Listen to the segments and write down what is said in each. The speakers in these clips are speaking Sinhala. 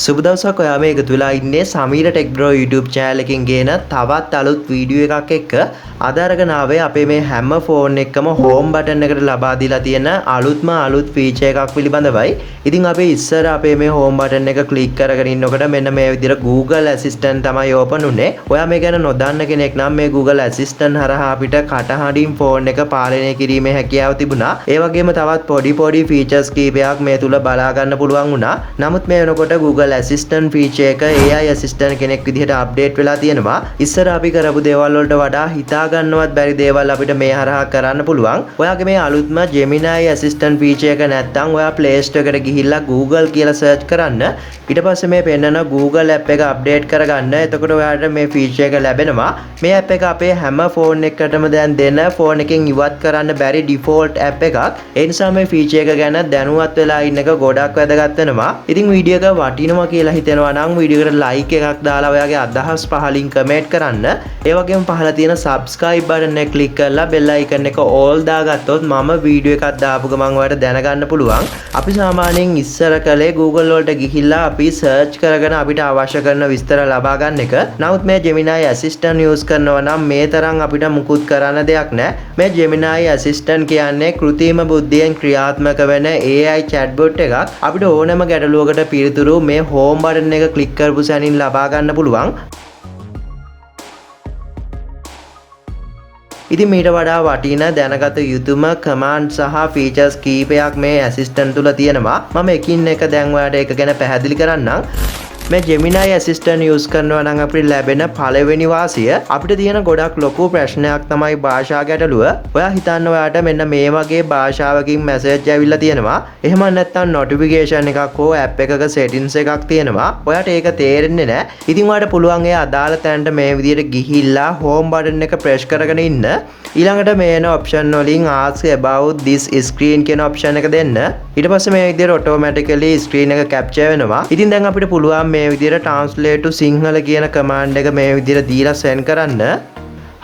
සුබ දවසක් ඔයා මේ එකතු වෙලා ඉන්නේ Sameera TechBro YouTube channel එකෙන් ගේන තවත් අලුත් වීඩියෝ එකක් එක්ක අද අරගෙන ආවේ අපේ මේ හැම ෆෝන් එකකම home button එකට ලබා දීලා තියෙන අලුත් feature එකක් පිළිබඳවයි. ඉතින් අපි ඉස්සර අපේ මේ home button එක click කරගෙන ඉන්නකොට මෙන්න මේ විදිහට Google Assistant තමයි open උනේ. ඔයා මේ ගැන නොදන්න කෙනෙක් නම් මේ Google Assistant හරහා අපිට කටහඬින් ෆෝන් එක පාලනය කිරීමේ හැකියාව තිබුණා. ඒ වගේම තවත් පොඩි features කීපයක් මේ තුල බලා ගන්න පුළුවන් වුණා. නමුත් මේ වෙනකොට Google Assistant feature එක AI assistant කෙනෙක් විදිහට අප්ඩේට් වෙලා තියෙනවා. ඉස්සර අපි කරපු දේවල් වලට වඩා හිතා ගන්නවත් බැරි දේවල් අපිට මේ හරහා කරන්න පුළුවන්. ඔයාගේ මේ අලුත්ම Gemini assistant feature එක නැත්නම් ඔයා Play Store එකට ගිහිල්ලා Google කියලා search කරන්න. ඊට පස්සේ මේ පෙන්නන Google app එක අප්ඩේට් කරගන්න. එතකොට ඔයාට මේ feature එක ලැබෙනවා. මේ app එක අපේ හැම ෆෝන් එකකටම දැන් දෙන ෆෝන් එකෙන් ඉවත් කරන්න බැරි default app එකක්. ඒ නිසා මේ feature එක ගැන දැනුවත් වෙලා ඉන්න එක ගොඩක් වැදගත් වෙනවා. ඉතින් වීඩියෝ එක වටිනවා කියලා හිතෙනවා නම් වීඩියෝ එකට ලයික් එකක් දාලා ඔයාගේ අදහස් පහලින් කමෙන්ට් කරන්න. ඒ වගේම පහළ තියෙන subscribe button එක ක්ලික් කරලා bell icon එක all දාගත්තොත් මම වීඩියෝ එකක් දාපු ගමන් ඔයාලට දැනගන්න පුළුවන්. අපි සාමාන්‍යයෙන් ඉස්සර කලේ Google වලට ගිහිල්ලා අපි search කරගෙන අපිට අවශ්‍ය කරන විස්තර ලබා ගන්න එක. නමුත් මේ Gemini assistant use කරනවා නම් මේ තරම් අපිට මුකුත් කරන්න දෙයක් නැහැ. මේ Gemini assistant කියන්නේ කෘත්‍රිම බුද්ධියෙන් ක්‍රියාත්මක වෙන AI chatbot එකක්. අපිට ඕනෑම ගැටලුවකට පිළිතුරු මේ home button එක click කරපු සැනින් ලබා ගන්න පුළුවන්. ඉතින් මීට වඩා වටින දැනගත යුතුම command සහ features කීපයක් මේ assistant තුල තියෙනවා. මම එකින් එක දැන් ඔයාලට ඒක ගැන පැහැදිලි කරන්නම්. මේ Gemini assistant use කරනවා නම් අපිට ලැබෙන පළවෙනි වාසිය අපිට තියෙන ගොඩක් ලොකු ප්‍රශ්නයක් තමයි භාෂා ගැටලුව. ඔයා හිතන්න ඔයාට මෙන්න මේ වගේ භාෂාවකින් message ඇවිල්ලා තියෙනවා. එහෙම නැත්නම් notification එකක් හෝ app එකක settings එකක් තියෙනවා. ඔයාට ඒක තේරෙන්නේ නැහැ. ඉතින් ඔයාට පුළුවන් ඒ අදාළ තැනට මේ විදිහට ගිහිල්ලා home button එක press කරගෙන ඉන්න. ඊළඟට මේන option වලින් ask about this screen කියන option එක දෙන්න. ඊට පස්සේ මේ විදිහට automatically screen එක capture වෙනවා. ඉතින් දැන් අපිට පුළුවන් මේ විදිහට translate to Sinhala කියන command එක මේ විදිහට දීලා send කරන්න.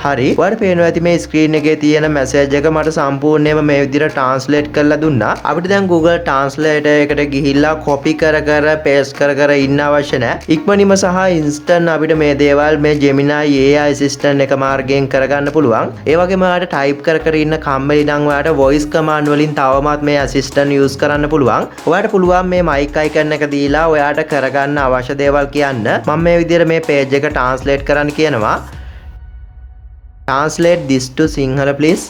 හරි. ඔයාලට පේනවා ඇති මේ screen එකේ තියෙන message එක මට සම්පූර්ණයෙන්ම මේ විදිහට translate කරලා දුන්නා. අපිට දැන් Google Translator එකට ගිහිල්ලා copy කර paste කර ඉන්න අවශ්‍ය නැහැ. ඉක්මනින්ම සහ instant අපිට මේ දේවල් මේ Gemini AI assistant එක මාර්ගයෙන් කරගන්න පුළුවන්. ඒ වගේම ඔයාලට type කර ඉන්න කම්මැලි නම් ඔයාලට voice command වලින් තවමත් මේ assistant use කරන්න පුළුවන්. ඔයාලට පුළුවන් මේ mic icon එක දීලා ඔයාලට කරගන්න අවශ්‍ය දේවල් කියන්න. මම මේ විදිහට මේ page එක translate කරන්න කියනවා. Translate this to Sinhala please.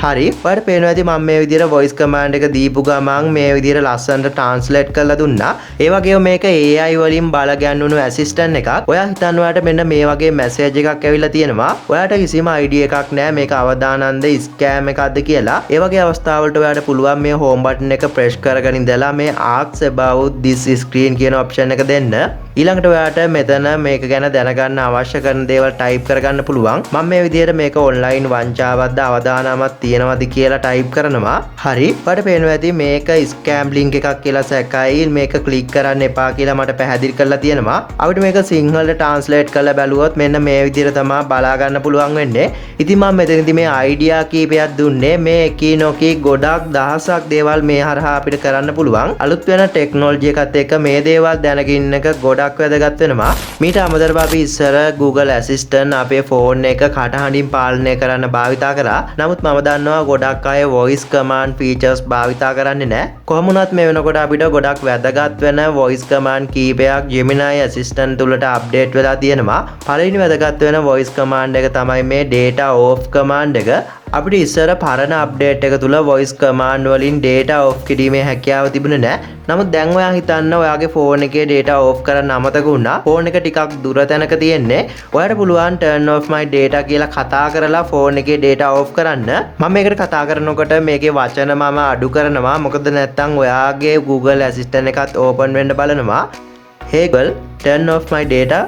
හරි. ඔයාලට පේනවා ඇති මම මේ විදිහට voice command එක දීපු ගමන් මේ විදිහට ලස්සනට translate කරලා දුන්නා. ඒ වගේම මේක AI වලින් බල ගැන්වුණු assistant එකක්. ඔයා හිතන්න ඔයාලට මෙන්න මේ වගේ message එකක් ඇවිල්ලා තියෙනවා. ඔයාලට කිසිම idea එකක් නැහැ මේක අවදානන්ද scam එකක්ද කියලා. ඒ වගේ අවස්ථාවලට ඔයාලට පුළුවන් මේ home button එක press කරගෙන ඉඳලා මේ ask about this screen කියන option එක දෙන්න. ඊළඟට ඔයාලට මෙතන මේක ගැන දැනගන්න අවශ්‍ය කරන දේවල් type කරගන්න පුළුවන්. මම මේ විදිහට මේක online වංචාවක්ද අවදානමක් තියෙනවද කියලා type කරනවා. හරි. ඔයාලට පේනවා ඇති මේක scam link එකක් කියලා සැකයි මේක click කරන්න එපා කියලා මට පැහැදිලි කරලා තියෙනවා. අපිට මේක සිංහලට translate කරලා බැලුවොත් මෙන්න මේ විදිහට තමයි බලා ගන්න පුළුවන් වෙන්නේ. ඉතින් මම මෙතනදී මේ idea කීපයක් දුන්නේ මේ එකී නොකී ගොඩක් දහසක් දේවල් මේ හරහා අපිට කරන්න පුළුවන්. අලුත් වෙන technology එකත් එක්ක මේ දේවල් දැනගන්න එක ගොඩක් වැදගත් වෙනවා. මීට අමතරව අපි ඉස්සර Google Assistant අපේ ෆෝන් එක කටහඬින් පාලනය කරන්න භාවිතා කරා. නමුත් මම දන්නවා ගොඩක් අය voice command features භාවිතා කරන්නේ නැහැ. කොහොම වුණත් මේ වෙනකොට අපිට ගොඩක් වැදගත් වෙන voice command කීපයක් Gemini assistant තුලට අප්ඩේට් වෙලා තියෙනවා. පළවෙනි වැදගත් වෙන voice command එක තමයි මේ data off command එක. අපිට ඉස්සර පරණ අප්ඩේට් එක තුල voice command වලින් data off කිරීමේ හැකියාව තිබුණේ නැහැ. නමුත් දැන් ඔයා හිතන්න ඔයාගේ ෆෝන් එකේ data off කරන්න අමතක වුණා. ෆෝන් එක ටිකක් දුර තැනක තියෙන්නේ. ඔයාලට පුළුවන් turn off my data කියලා කතා කරලා ෆෝන් එකේ data off කරන්න. මම මේකට කතා කරනකොට මේකේ වචන මම අඩු කරනවා. මොකද නැත්තම් ඔයාගේ Google Assistant එකත් open වෙන්න බලනවා. Hey Google, turn off my data.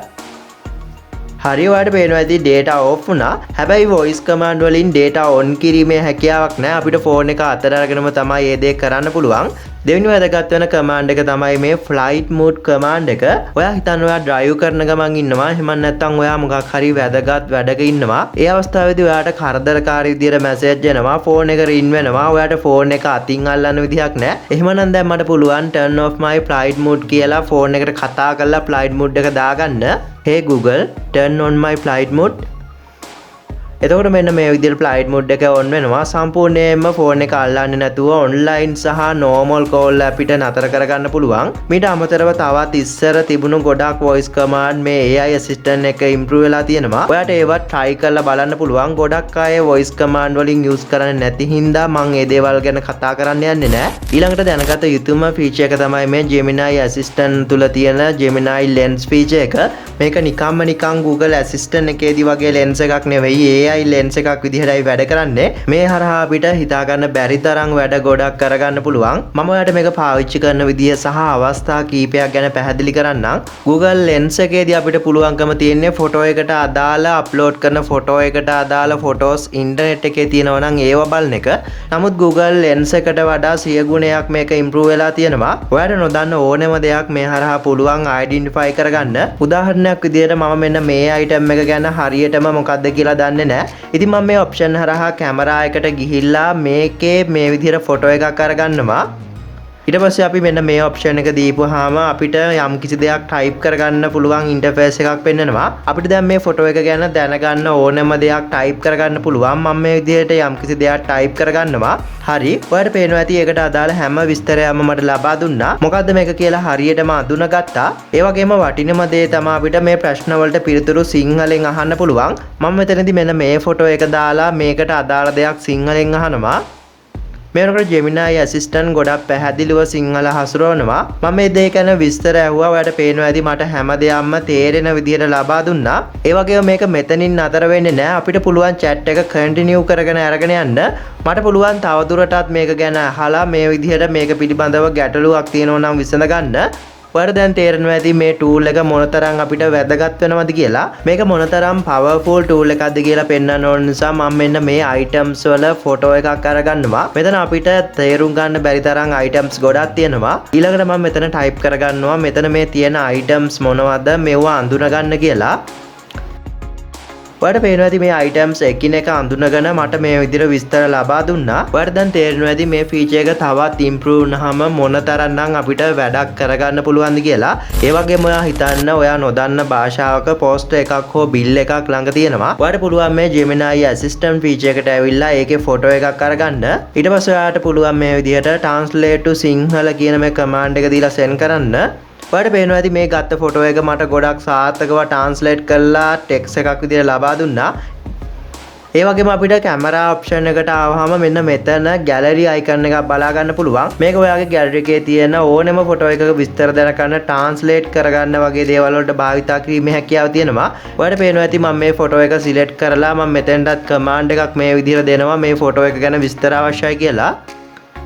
හරි. ඔයාලට පේනවා ඇති data off වුණා. හැබැයි voice command වලින් data on කිරීමේ හැකියාවක් නැහැ. අපිට ෆෝන් එක අතර අරගෙනම තමයි මේ දේ කරන්න පුළුවන්. දෙවෙනි වැදගත් වෙන කමාන්ඩ් එක තමයි මේ ෆ්ලයිට් මූඩ් කමාන්ඩ් එක. ඔයා හිතන්න ඔයා ඩ්‍රයිව් කරන ගමන් ඉන්නවා. එහෙම නැත්නම් ඔයා මොකක් හරි වැදගත් වැඩක ඉන්නවා. ඒ අවස්ථාවේදී ඔයාට කරදරකාරී විදියට මැසේජ් එනවා, ෆෝන් එක රින් වෙනවා. ඔයාට ෆෝන් එක අතින් අල්ලන්න විදිහක් නැහැ. එහෙමනම් දැන් මට පුළුවන් turn off my flight mode කියලා ෆෝන් එකට කතා කරලා flight mode එක දාගන්න. Hey Google, turn on my flight mode. එතකොට මෙන්න මේ විදිහට ෆ්ලයිට් මෝඩ් එක ඔන් වෙනවා. සම්පූර්ණයෙන්ම ෆෝන් එක අල්ලන්නේ නැතුව ඔන්ලයින් සහ නෝමල් කෝල් අපිට නතර කරගන්න පුළුවන්. මීට අමතරව තවත් ඉස්සර තිබුණු ගොඩක් වොයිස් කමාන්ඩ් මේ AI assistant එක ඉම්ප්‍රූව් වෙලා තියෙනවා. ඔයාට ඒවත් try කරලා බලන්න පුළුවන්. ගොඩක් අය වොයිස් කමාන්ඩ් වලින් යූස් කරන්නේ නැති හින්දා මම මේ දේවල් ගැන කතා කරන්න යන්නේ නැහැ. ඊළඟට දැනගත යුතුම ෆීචර් එක තමයි මේ Gemini assistant තුල තියෙන Gemini lens feature එක. මේක නිකන් Google assistant එකේදී වගේ lens එකක් නෙවෙයි. AI lens එකක් විදිහටයි වැඩ කරන්නේ. මේ හරහා අපිට හිතා ගන්න බැරි තරම් වැඩ ගොඩක් කරගන්න පුළුවන්. මම ඔයාලට මේක පාවිච්චි කරන විදිය සහ අවස්ථා කීපයක් ගැන පැහැදිලි කරන්නම්. Google lens එකේදී අපිට පුළුවන්කම තියෙන්නේ ෆොටෝ එකට අදාළ අප්ලෝඩ් කරන ෆොටෝ එකට අදාළ ෆොටෝස් ඉන්ටර්නෙට් එකේ තියෙනවා නම් ඒව බලන එක. නමුත් Google lens එකට වඩා 100 ගුණයක් මේක ඉම්ප්‍රූව් වෙලා තියෙනවා. ඔයාලට නොදන්න ඕනෙම දෙයක් මේ හරහා පුළුවන් අයිඩෙන්ටිෆයි කරගන්න. උදාහරණයක් විදියට මම මෙන්න මේ අයිටම් එක ගැන හරියටම මොකක්ද කියලා දන්නේ නැහැ. ඉතින් මම මේ ඔප්ෂන් හරහා කැමරා එකට ගිහිල්ලා මේකේ මේ විදිහට ෆොටෝ එකක් අරගන්නවා. ඊට පස්සේ අපි මෙන්න මේ ඔප්ෂන් එක දීපුවාම අපිට යම් කිසි දෙයක් ටයිප් කරගන්න පුළුවන් ඉන්ටර්ෆේස් එකක් පෙන්නනවා. අපිට දැන් මේ ෆොටෝ එක ගැන දැනගන්න ඕනම දෙයක් ටයිප් කරගන්න පුළුවන්. මම මේ විදිහට යම් කිසි දෙයක් ටයිප් කරගන්නවා. හරි. ඔයාලට පේනවා ඇති ඒකට අදාළ හැම විස්තරයක්ම මට ලබා දුන්නා. මොකද්ද මේක කියලා හරියටම අඳුනගත්තා. ඒ වගේම වටිනම දේ තමයි අපිට මේ ප්‍රශ්න වලට පිළිතුරු සිංහලෙන් අහන්න පුළුවන්. මම මෙතනදී මෙන්න මේ ෆොටෝ එක දාලා මේකට අදාළ දෙයක් සිංහලෙන් අහනවා. මේනකොට Gemini assistant ගොඩක් පැහැදිලිව සිංහල හසුරවනවා. මම මේ දෙය ගැන විස්තර ඇහුවා. ඔයාලට පේනවා ඇති මට හැම දෙයක්ම තේරෙන විදිහට ලබා දුන්නා. ඒ වගේම මේක මෙතනින් නතර වෙන්නේ නැහැ. අපිට පුළුවන් chat එක continue කරගෙන අරගෙන යන්න. මට පුළුවන් තවදුරටත් මේක ගැන අහලා මේ විදිහට මේක පිළිබඳව ගැටලුවක් තියෙනවා නම් විසඳ ගන්න. ඔයාලට දැන් තේරෙනවා ඇති මේ tool එක මොනතරම් අපිට වැදගත් වෙනවද කියලා. මේක මොනතරම් powerful tool එකක්ද කියලා පෙන්වන්න ඕන නිසා මම මෙන්න මේ items වල photo එකක් අරගන්නවා. මෙතන අපිට තේරුම් ගන්න බැරි තරම් items ගොඩක් තියෙනවා. ඊළඟට මම මෙතන type කරගන්නවා මෙතන මේ තියෙන items මොනවද මේවා අඳුනගන්න කියලා. ඔයාලට පේනවා ඇති මේ items එකිනෙක අඳුනගෙන මට මේ විදිහට විස්තර ලබා දුන්නා. ඔයාලට දැන් තේරෙනවා ඇති මේ feature එක තවත් improve වුණාම මොනතරම්නම් අපිට වැඩක් කරගන්න පුළුවන්ද කියලා. ඒ වගේම ඔයා හිතන්න ඔයා නොදන්න භාෂාවක post එකක් හෝ bill එකක් ළඟ තියෙනවා. ඔයාලට පුළුවන් මේ Gemini assistant feature එකට ඇවිල්ලා ඒකේ photo එකක් අරගන්න. ඊට පස්සේ ඔයාලට පුළුවන් මේ විදිහට translate to සිංහල කියන මේ command එක දීලා send කරන්න. ඔයාලට පේනවා ඇති මේ ගත්ත ෆොටෝ එක මට ගොඩක් සාර්ථකව ට්‍රාන්ස්ලේට් කරලා ටෙක්ස්ට් එකක් විදිහට ලබා දුන්නා. ඒ වගේම අපිට කැමරා ඔප්ෂන් එකට ආවම මෙන්න මෙතන ගැලරි අයිකන් එකක් බලා ගන්න පුළුවන්. මේක ඔයාගේ ගැලරි එකේ තියෙන ඕනෙම ෆොටෝ එකක විස්තර දැනගන්න ට්‍රාන්ස්ලේට් කරගන්න වගේ දේවල් වලට භාවිතා කිරීමේ හැකියාව තියෙනවා. ඔයාලට පේනවා ඇති මම මේ ෆොටෝ එක සිලෙක්ට් කරලා මම මෙතෙන්ටත් කමාන්ඩ් එකක් මේ විදිහට දෙනවා මේ ෆොටෝ එක ගැන විස්තර අවශ්‍යයි කියලා.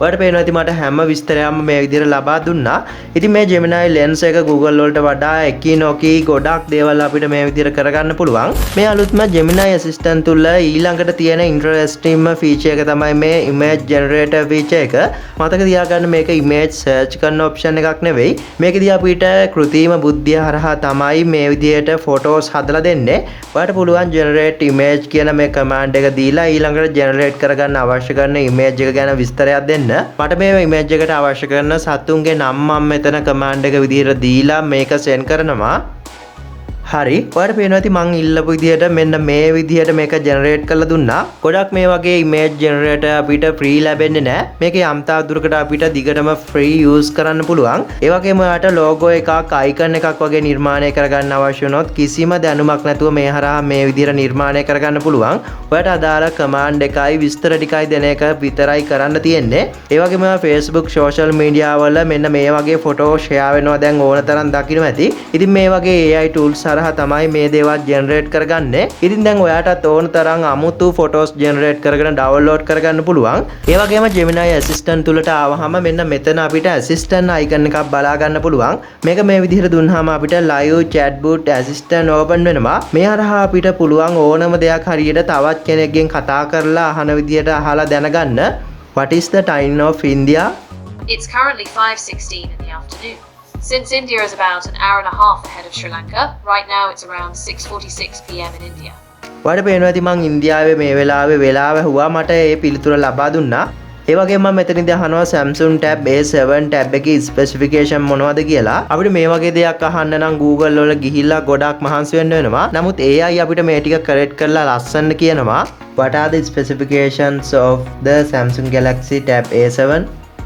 ඔයාලට පේනවා ඇති මට හැම විස්තරයක්ම මේ විදිහට ලබා දුන්නා. ඉතින් මේ Gemini lens එක Google වලට වඩා එකී නොකී ගොඩක් දේවල් අපිට මේ විදිහට කරගන්න පුළුවන්. මේ අලුත්ම Gemini assistant තුල ඊළඟට තියෙන interesting feature එක තමයි මේ image generator feature එක. මතක තියාගන්න මේක image search කරන option එකක් නෙවෙයි. මේකදී අපිට කෘත්‍රිම බුද්ධිය හරහා තමයි මේ විදිහට photos හදලා දෙන්නේ. ඔයාලට පුළුවන් generate image කියන මේ command එක දීලා ඊළඟට generate කරගන්න අවශ්‍ය කරන image එක ගැන විස්තරයක් දෙන්න. මට මේ ඉමේජ් එකට අවශ්‍ය කරන සතුන්ගේ නම් මම මෙතන කමාන්ඩ් එක විදිහට දීලා මේක සෙන්ඩ් කරනවා. හරි. ඔයාලට පේනවා ඇති මං ඉල්ලපු විදිහට මෙන්න මේ විදිහට මේක ජෙනරේට් කරලා දුන්නා. ගොඩක් මේ වගේ ඉමේජ් ජෙනරේටර් අපිට ෆ්‍රී ලැබෙන්නේ නැහැ. මේක යම් තාක් දුරකට අපිට දිගටම ෆ්‍රී යූස් කරන්න පුළුවන්. ඒ වගේම ඔයාලට ලෝගෝ එකක් අයිකන් එකක් වගේ නිර්මාණය කරගන්න අවශ්‍ය වුණොත් කිසිම දැනුමක් නැතුව මේ හරහා මේ විදිහට නිර්මාණය කරගන්න පුළුවන්. ඔයාලට අදාළ කමාන්ඩ් එකයි විස්තර ටිකයි දෙන එක විතරයි කරන්න තියෙන්නේ. ඒ වගේම Facebook social media වල මෙන්න මේ වගේ ෆොටෝ ෂෙයා වෙනවා දැන් ඕන තරම් දකින්න ඇති. ඉතින් මේ වගේ AI tools හරහා තමයි මේ දේවල් ජෙනරේට් කරගන්නේ. ඉතින් දැන් ඔයාටත් ඕන තරම් අමුතු ෆොටෝස් ජෙනරේට් කරගෙන ඩවුන්ලෝඩ් කරගන්න පුළුවන්. ඒ වගේම Gemini assistant තුලට ආවහම මෙන්න මෙතන අපිට assistant icon එකක් බලා ගන්න පුළුවන්. මේක මේ විදිහට දුන්නාම අපිට live chatbot assistant open වෙනවා. මේ හරහා අපිට පුළුවන් ඕනම දෙයක් හරියට තවත් කෙනෙක්ගෙන් කතා කරලා අහන විදිහට අහලා දැනගන්න. What is the time of India? It's currently 5:16 in the afternoon. Since India is about an hour and a half ahead of Sri Lanka, right now it's around 6:46 p.m. in India. ඔයාලට පේනවා ඇති මං ඉන්දියාවේ මේ වෙලාවේ වෙලාව හුවා මට ඒ පිළිතුර ලබා දුන්නා. ඒ වගේම මම මෙතනදී අහනවා Samsung Tab A7 tab එකේ ස්පෙસિෆිකේෂන් මොනවද කියලා. අපිට මේ වගේ දෙයක් අහන්න නම් Google වල ගිහිල්ලා ගොඩක් මහන්සි වෙන්න වෙනවා. නමුත් AI අපිට මේ ටික කරෙක්ට් කරලා ලස්සනට කියනවා. What are the specifications of the Samsung Galaxy Tab A7?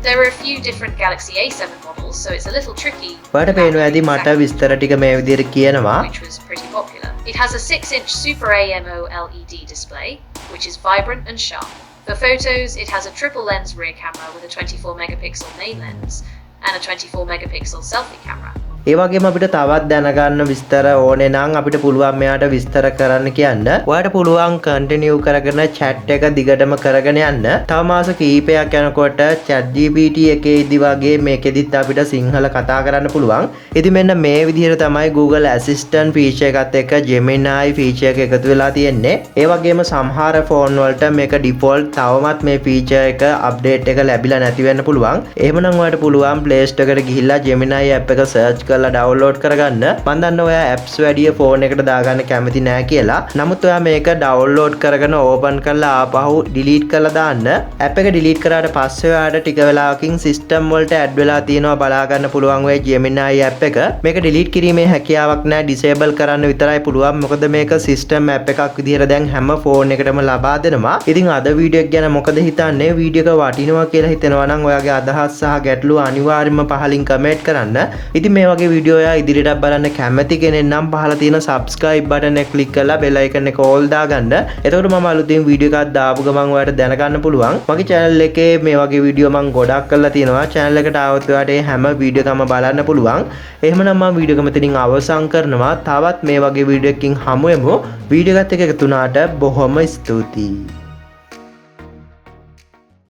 There are a few different Galaxy A7 models, so it's a little tricky. ඔයාලට පේනවා ඇති මට විස්තර ටික මේ විදිහට කියනවා. Which was pretty popular. It has a 6-inch Super AMOLED display, which is vibrant and sharp. For photos, it has a triple lens rear camera with a 24 megapixel main lens and a 24 megapixel selfie camera. ඒ වගේම අපිට තවත් දැනගන්න විස්තර ඕනේ නම් අපිට පුළුවන් මෙයාට විස්තර කරන්න කියන්න. ඔයාලට පුළුවන් කන්ටිනියු කරගෙන chat එක දිගටම කරගෙන යන්න. තව මාස කිහිපයක් යනකොට ChatGPT එකේදී වගේ මේකෙදිත් අපිට සිංහල කතා කරන්න පුළුවන්. ඉතින් මෙන්න මේ විදිහට තමයි Google Assistant feature එකත් එක්ක Gemini feature එක එකතු වෙලා තියෙන්නේ. ඒ වගේම සමහර ෆෝන් වලට මේක default තවමත් මේ feature එක update එක ලැබිලා නැති වෙන්න පුළුවන්. එහෙමනම් ඔයාලට පුළුවන් Play Store එකට ගිහිල්ලා Gemini app එක search කරලා ඩවුන්ලෝඩ් කරගන්න. මම දන්නවා ඔයා apps වැඩිය ෆෝන් එකට දාගන්න කැමති නෑ කියලා. නමුත් ඔයා මේක ඩවුන්ලෝඩ් කරගෙන ඕපන් කරලා ආපහු ඩිලීට් කරලා දාන්න. app එක ඩිලීට් කරාට පස්සේ ඔයාට ටික වෙලාවකින් සිස්ටම් වලට ඇඩ් වෙලා තියෙනවා බලා ගන්න පුළුවන් ඔය Gemini app එක. මේක ඩිලීට් කිරීමේ හැකියාවක් නෑ, ඩිසේබල් කරන්න විතරයි පුළුවන්. මොකද මේක සිස්ටම් app එකක් විදිහට දැන් හැම ෆෝන් එකටම ලබා දෙනවා. ඉතින් අද වීඩියෝ එක ගැන මොකද හිතන්නේ? වීඩියෝ එක වටිනවා කියලා හිතෙනවා නම් ඔයාගේ අදහස් සහ ගැටලු අනිවාර්යයෙන්ම පහලින් කමෙන්ට් කරන්න. ඉතින් මේ වගේ වීඩියෝ එක ඉදිරියට බලන්න කැමති කෙනෙක් නම් පහළ තියෙන subscribe button එක click කරලා bell icon එක all දාගන්න. එතකොට මම අලුතින් වීඩියෝ එකක් දාපු ගමන් ඔයාලට දැනගන්න පුළුවන්. මගේ channel එකේ මේ වගේ වීඩියෝ මම ගොඩක් කරලා තියෙනවා. channel එකට ආවොත් ඔයාලට මේ හැම වීඩියෝ එකම බලන්න පුළුවන්. එහෙමනම් මම වීඩියෝ එක මෙතනින් අවසන් කරනවා. තවත් මේ වගේ වීඩියෝ එකකින් හමු වෙමු. වීඩියෝ එකත් එක්ක එකතු වුණාට බොහොම ස්තුතියි.